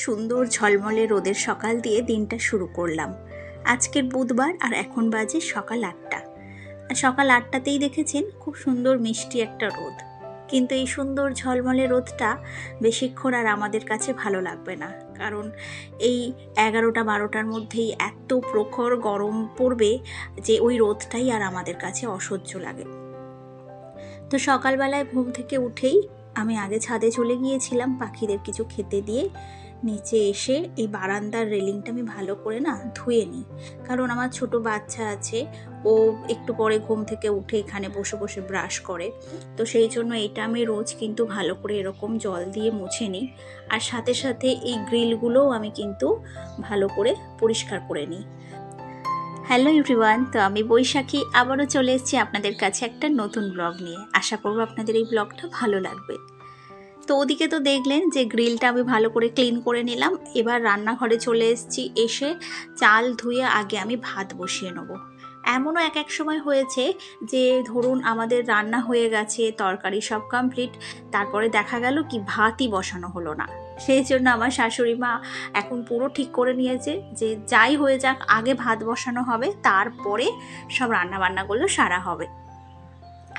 সুন্দর ঝলমলে রোদের সকাল দিয়ে দিনটা শুরু করলাম। আজকের বুধবার আর এখন বাজে সকাল 8টা। আর সকাল 8টাতেই দেখেছেন খুব সুন্দর মিষ্টি একটা রোদ। কিন্তু এই সুন্দর ঝলমলে রোদটা বেশিক্ষণ আর আমাদের কাছে ভালো লাগবে না, কারণ এই 11টা-12টার মধ্যেই এত প্রখর গরম পড়বে যে ওই রোদটাই আর আমাদের কাছে অসহ্য লাগে। তো সকালবেলায় ঘুম থেকে উঠেই আমি আগে ছাদে চলে গিয়েছিলাম পাখিদের কিছু খেতে দিয়ে। নিচে এসে এই বারান্দার রেলিংটা আমি ভালো করে ধুয়ে নিই, কারণ আমার ছোট বাচ্চা আছে, ও একটু পরে ঘুম থেকে উঠে এখানে বসে বসে ব্রাশ করে। তো সেই জন্য এটা আমি রোজ কিন্তু ভালো করে এরকম জল দিয়ে মুছে নিই। আর সাথে সাথে এই গ্রিলগুলোও আমি কিন্তু ভালো করে পরিষ্কার করে নিই। হ্যালো এভরিওয়ান, তো আমি বৈশাখী আবারও চলে এসেছি আপনাদের কাছে একটা নতুন ব্লগ নিয়ে। আশা করব আপনাদের এই ব্লগটা ভালো লাগবে। তো ওদিকে তো দেখলেন যে গ্রিলটা আমি ভালো করে ক্লিন করে নিলাম। এবার রান্নাঘরে চলে এসেছি। এসে চাল ধুয়ে আগে আমি ভাত বসিয়ে নেব। এমনও এক সময় হয়েছে যে ধরুন আমাদের রান্না হয়ে গেছে, তরকারি সব কমপ্লিট, তারপরে দেখা গেল কি ভাতই বসানো হলো না। সেই জন্য আমার শাশুড়ি মা এখন পুরো ঠিক করে নিয়েছে যে যাই হয়ে যাক আগে ভাত বসানো হবে, তারপরে সব রান্নাবান্নাগুলো সারা হবে।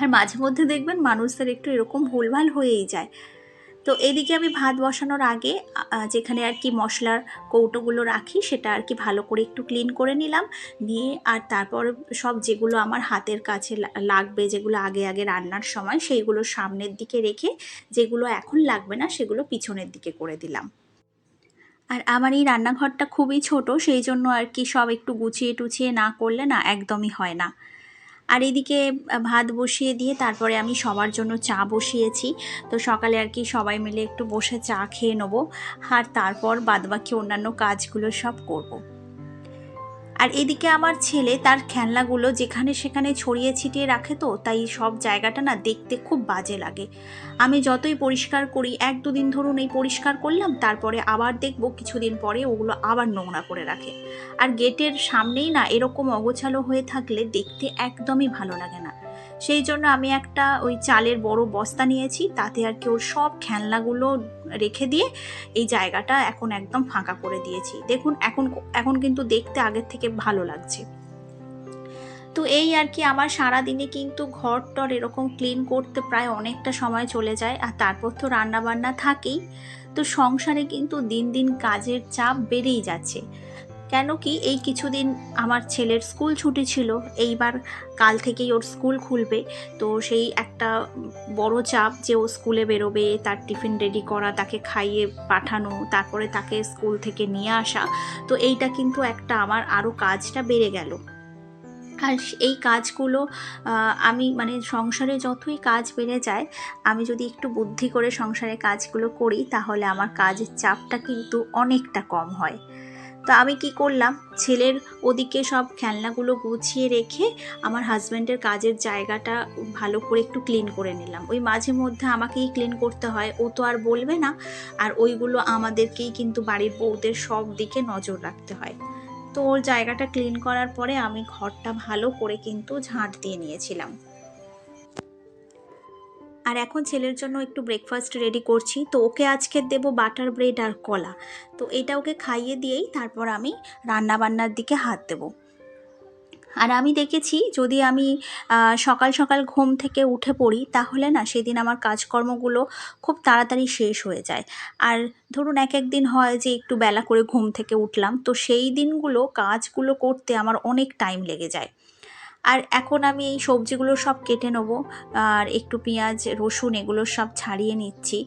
আর মাঝে মধ্যে দেখবেন মানুষদের একটু এরকম ভুলভাল হয়েই যায়। তো এদিকে আমি ভাত বসানোর আগে যেখানে আর কি মশলার কৌটোগুলো রাখি সেটা আর কি ভালো করে একটু ক্লিন করে নিলাম, নিয়ে আর তারপর সব যেগুলো আমার হাতের কাছে লাগবে, যেগুলো আগে আগে রান্নার সময়, সেইগুলো সামনের দিকে রেখে যেগুলো এখন লাগবে না সেগুলো পিছনের দিকে করে দিলাম। আর আমার এই রান্নাঘরটা খুবই ছোট, সেই জন্য আর কি সব একটু গুছিয়ে টুছিয়ে না করলে একদমই হয় না। আর এদিকে ভাত বসিয়ে দিয়ে তারপরে আমি সবার জন্য চা বসিয়েছি। তো সকালে আর কি সবাই মিলে একটু বসে চা খেয়ে নেবো, আর তারপর বাদবাকি অন্যান্য কাজগুলো সব করব। আর এদিকে আমার ছেলে তার খেলনাগুলো যেখানে সেখানে ছড়িয়ে ছিটিয়ে রাখে, তো তাই সব জায়গাটা দেখতে খুব বাজে লাগে। আমি যতই পরিষ্কার করি, 1-2 দিন ধরুন এই পরিষ্কার করলাম, তারপরে আবার দেখব কিছুদিন পরে ওগুলো আবার নোংরা করে রাখে। আর গেটের সামনেই এরকম অগোছালো হয়ে থাকলে দেখতে একদমই ভালো লাগে না। সেই জন্য আমি একটা ওই চালের বড় বস্তা নিয়েছি, তাতে আর কি ওর সব খেলনাগুলো রেখে দিয়ে এই জায়গাটা এখন একদম ফাঁকা করে দিয়েছি। দেখুন এখন কিন্তু দেখতে আগের থেকে ভালো লাগছে। তো এই আর কি আমার সারাদিনে কিন্তু ঘর টর এরকম ক্লিন করতে প্রায় অনেকটা সময় চলে যায়। আর তারপর তো রান্নাবান্না থাকেই। তো সংসারে কিন্তু দিন দিন কাজের চাপ বেড়েই যাচ্ছে। কেন কি এই কিছুদিন আমার ছেলের স্কুল ছুটি ছিল, এইবার কাল থেকেই ওর স্কুল খুলবে। তো সেই একটা বড় চাপ যে ও স্কুলে বেরোবে, তার টিফিন রেডি করা, তাকে খাইয়ে পাঠানো, তারপরে তাকে স্কুল থেকে নিয়ে আসা। তো এইটা কিন্তু একটা আমার আরও কাজটা বেড়ে গেল। আর এই কাজগুলো আমি সংসারে যতই কাজ বেড়ে যায়, আমি যদি একটু বুদ্ধি করে সংসারে কাজগুলো করি, তাহলে আমার কাজের চাপটা কিন্তু অনেকটা কম হয়। তো আমি কি করলাম, ছেলের ওদিকে সব খেলনাগুলো গুছিয়ে রেখে আমার হাজব্যান্ডের কাজের জায়গাটা ভালো করে একটু ক্লিন করে নিলাম। ওই মাঝে মধ্যে আমাকেই ক্লিন করতে হয়, ও তো আর বলবে না। আর ওইগুলো আমাদেরকেই কিন্তু বাড়ির বউদের সব দিকে নজর রাখতে হয়। তো ওর জায়গাটা ক্লিন করার পরে আমি ঘরটা ভালো করে কিন্তু ঝাঁট দিয়ে নিয়েছিলাম। আর এখন ছেলের জন্য একটু ব্রেকফাস্ট রেডি করছি। তো ওকে আজকে দেবো বাটার ব্রেড আর কলা। তো এটা ওকে খাইয়ে দিয়েই তারপর আমি রান্নাবান্নার দিকে হাত দেবো। আর আমি দেখেছি যদি আমি সকাল সকাল ঘুম থেকে উঠে পড়ি, তাহলে সেদিন আমার কাজকর্মগুলো খুব তাড়াতাড়ি শেষ হয়ে যায়। আর ধরুন এক দিন হয় যে একটু বেলা করে ঘুম থেকে উঠলাম, তো সেই দিনগুলো কাজগুলো করতে আমার অনেক টাইম লেগে যায়। আর এখন আমি এই সবজিগুলো সব কেটে নেব, আর একটু পেঁয়াজ রসুন এগুলো সব ছাড়িয়ে নিচ্ছি।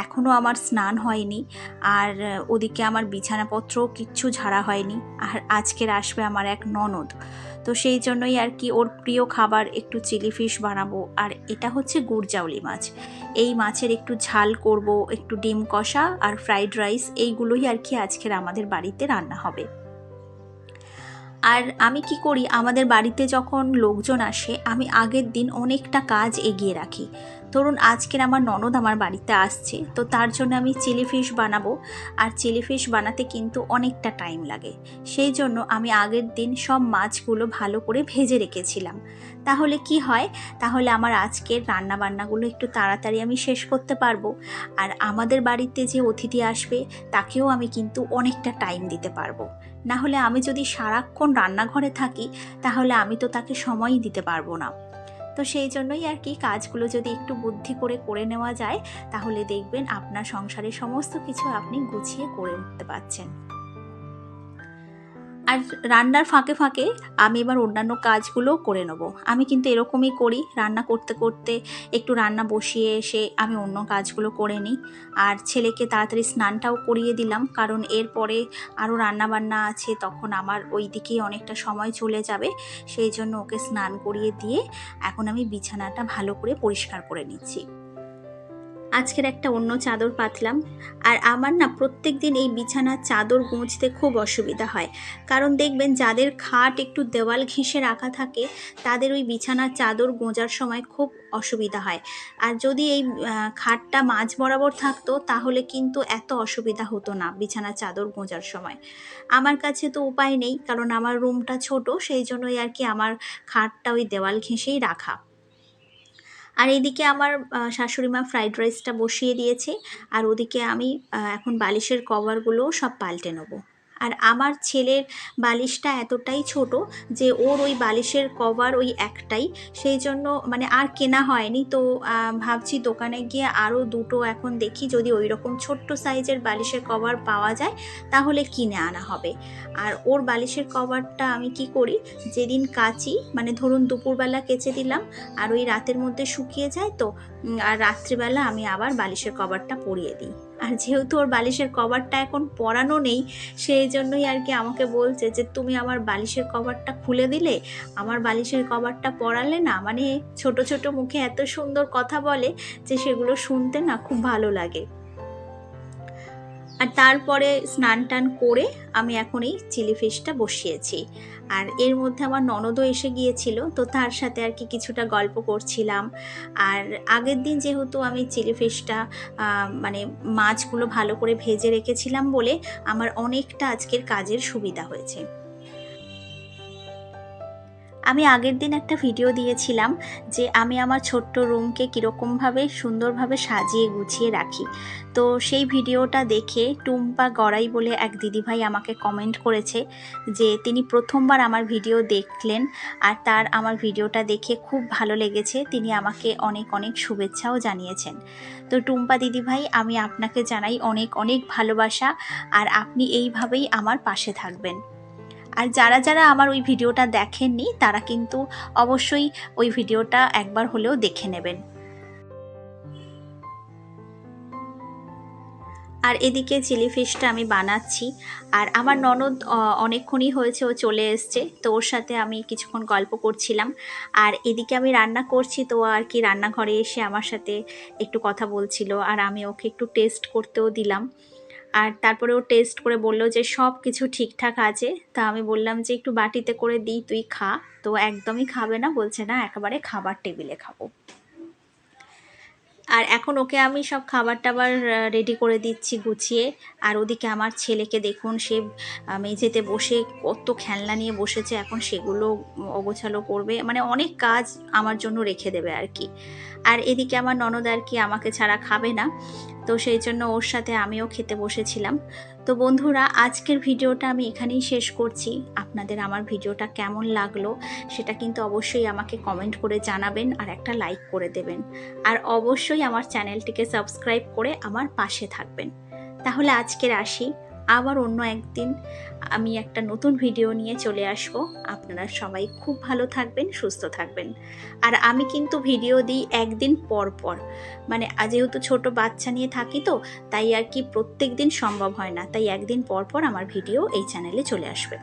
এখনও আমার স্নান হয়নি, আর ওদিকে আমার বিছানাপত্রও কিচ্ছু ঝাড়া হয়নি। আর আজকের আসবে আমার এক ননদ, তো সেই জন্যই আর কি ওর প্রিয় খাবার একটু চিলি ফিশ বানাবো। আর এটা হচ্ছে গুড়জাউলি মাছ। এই মাছের একটু ঝাল করব, একটু ডিম কষা আর ফ্রাইড রাইস, এইগুলোই আর কি আজকের আমাদের বাড়িতে রান্না হবে। আর আমি কি করি, আমাদের বাড়িতে যখন লোকজন আসে, আমি আগের দিন অনেকটা কাজ এগিয়ে রাখি। ধরুন আজকের আমার ননদ আমার বাড়িতে আসছে, তো তার জন্য আমি চিলি ফিশ বানাবো, আর চিলি ফিশ বানাতে কিন্তু অনেকটা টাইম লাগে। সেই জন্য আমি আগের দিন সব মাছগুলো ভালো করে ভেজে রেখেছিলাম। তাহলে কি হয়, তাহলে আমার আজকের রান্নাবান্নাগুলো একটু তাড়াতাড়ি আমি শেষ করতে পারবো, আর আমাদের বাড়িতে যে অতিথি আসবে তাকেও আমি কিন্তু অনেকটা টাইম দিতে পারবো। না হলে আমি যদি সারাক্ষণ রান্নাঘরে থাকি তাহলে আমি তো তাকে সময়ই দিতে পারবো না। তো সেই জন্যই আর কি, কাজগুলো যদি একটু বুদ্ধি করে নেওয়া যায় তাহলে দেখবেন আপনার সংসারের সমস্ত কিছু আপনি গুছিয়ে করে উঠতে পারছেন। আর রান্নার ফাঁকে ফাঁকে আমি এবার অন্যান্য কাজগুলোও করে নেব। আমি কিন্তু এরকমই করি, রান্না করতে করতে একটু রান্না বসিয়ে এসে আমি অন্য কাজগুলো করে নিই। আর ছেলেকে তাড়াতাড়ি স্নানটাও করিয়ে দিলাম, কারণ এরপরে আরও রান্নাবান্না আছে, তখন আমার ওই দিকেই অনেকটা সময় চলে যাবে। সেই জন্য ওকে স্নান করিয়ে দিয়ে এখন আমি বিছানাটা ভালো করে পরিষ্কার করে নিচ্ছি। আজকের একটা অন্য চাদর পাতলাম। আর আমার না প্রত্যেক দিন এই বিছানার চাদর গুঁজতে খুব অসুবিধা হয়, কারণ দেখবেন যাদের খাট একটু দেওয়াল ঘেঁষে রাখা থাকে তাদের ওই বিছানার চাদর গোঁজার সময় খুব অসুবিধা হয়। আর যদি এই খাটটা মাঝ বরাবর থাকতো তাহলে কিন্তু এত অসুবিধা হতো না বিছানার চাদর গোঁজার সময়। আমার কাছে তো উপায় নেই, কারণ আমার রুমটা ছোট, সেই জন্যই আর কি আমার খাটটা ওই দেওয়াল ঘেঁষেই রাখা। আর এদিকে আমার শাশুড়ি মা ফ্রাইড রাইসটা বসিয়ে দিয়েছে, আর ওদিকে আমি এখন বালিশের কভারগুলোও সব পাল্টে নেব। আর আমার ছেলের বালিশটা এতটাই ছোট যে ওর ওই বালিশের কভার ওই একটাই, সেই জন্য মানে আর কেনা হয়নি। তো ভাবছি দোকানে গিয়ে আরও দুটো এখন দেখি যদি ওই রকম ছোট্ট সাইজের বালিশের কভার পাওয়া যায় তাহলে কিনে আনা হবে। আর ওর বালিশের কভারটা আমি কি করি, যেদিন কাচি মানে ধরুন দুপুরবেলা কেচে দিলাম আর ওই রাতের মধ্যে শুকিয়ে যায়, তো আর রাত্রিবেলা আমি আবার বালিশের কভারটা পরিয়ে দিই। আর যেহেতু ওর বালিশের কভারটা এখন পরানো নেই, সেই জন্যই আর কি আমাকে বলছে যে তুমি আমার বালিশের কভারটা খুলে দিলে, আমার বালিশের কভারটা পরালে না, মানে ছোট ছোট মুখে এত সুন্দর কথা বলে যে সেগুলো শুনতে না খুব ভালো লাগে। আর তারপরে স্নান টান করে আমি এখন এই চিলি ফিশটা বসিয়েছি। আর এর মধ্যে আমার ননদও এসে গিয়েছিল, তো তার সাথে আর কি কিছুটা গল্প করছিলাম। আর আগের দিন যেহেতু আমি চিলি ফিশটা মানে মাছগুলো ভালো করে ভেজে রেখেছিলাম বলে আমার অনেকটা আজকের কাজের সুবিধা হয়েছে। আমি আগের দিন একটা ভিডিও দিয়েছিলাম যে আমি আমার ছোট্ট রুমকে কীরকমভাবে সুন্দরভাবে সাজিয়ে গুছিয়ে রাখি। তো সেই ভিডিওটা দেখে টুম্পা গড়াই বলে এক দিদিভাই আমাকে কমেন্ট করেছে যে তিনি প্রথমবার আমার ভিডিও দেখলেন, আর তার আমার ভিডিওটা দেখে খুব ভালো লেগেছে, তিনি আমাকে অনেক অনেক শুভেচ্ছাও জানিয়েছেন। তো টুম্পা দিদিভাই, আমি আপনাকে জানাই অনেক অনেক ভালোবাসা, আর আপনি এইভাবেই আমার পাশে থাকবেন। আর যারা যারা আমার ওই ভিডিওটা দেখেননি তারা কিন্তু অবশ্যই ওই ভিডিওটা একবার হলেও দেখে নেবেন। আর এদিকে চিলি ফিশটা আমি বানাচ্ছি, আর আমার ননদ অনেকক্ষণই হয়েছে ও চলে এসছে, তো ওর সাথে আমি কিছুক্ষণ গল্প করছিলাম। আর এদিকে আমি রান্না করছি, তো আর কি রান্নাঘরে এসে আমার সাথে একটু কথা বলছিল, আর আমি ওকে একটু টেস্ট করতেও দিলাম। আর তারপরে ও টেস্ট করে বলল যে সব কিছু ঠিকঠাক আছে। তা আমি বললাম যে একটু বাটিতে করে দিই, তুই খা। তো একদমই খাবে না, বলছে না একেবারে খাবার টেবিলে খাবো। আর এখন ওকে আমি সব খাবার টাবার রেডি করে দিচ্ছি গুছিয়ে। আর ওদিকে আমার ছেলেকে দেখুন, সে মেঝেতে বসে কত খেলনা নিয়ে বসেছে, এখন সেগুলো অগোছালো করবে, মানে অনেক কাজ আমার জন্য রেখে দেবে আর কি। আর এদিকে আমার ননদ আর কি আমাকে ছাড়া খাবে না, তো সেই জন্য ওর সাথে আমিও খেতে বসেছিলাম। তো বন্ধুরা, আজকের ভিডিওটা আমি এখানেই শেষ করছি। আপনাদের আমার ভিডিওটা কেমন লাগলো সেটা কিন্তু অবশ্যই আমাকে কমেন্ট করে জানাবেন, আর একটা লাইক করে দেবেন। আর অবশ্যই আমার চ্যানেলটিকে সাবস্ক্রাইব করে আমার পাশে থাকবেন। তাহলে আজকের আসি, আবার অন্য একদিন আমি একটা নতুন ভিডিও নিয়ে চলে আসব। আপনারা সবাই খুব ভালো থাকবেন, সুস্থ থাকবেন। আর আমি কিন্তু ভিডিও দিই একদিন পর পর, মানে যেহেতু ছোট বাচ্চা নিয়ে থাকি, তো তাই আর কি প্রত্যেক দিন সম্ভব হয় না, তাই একদিন পর পর আমার ভিডিও এই চ্যানেলে চলে আসবে।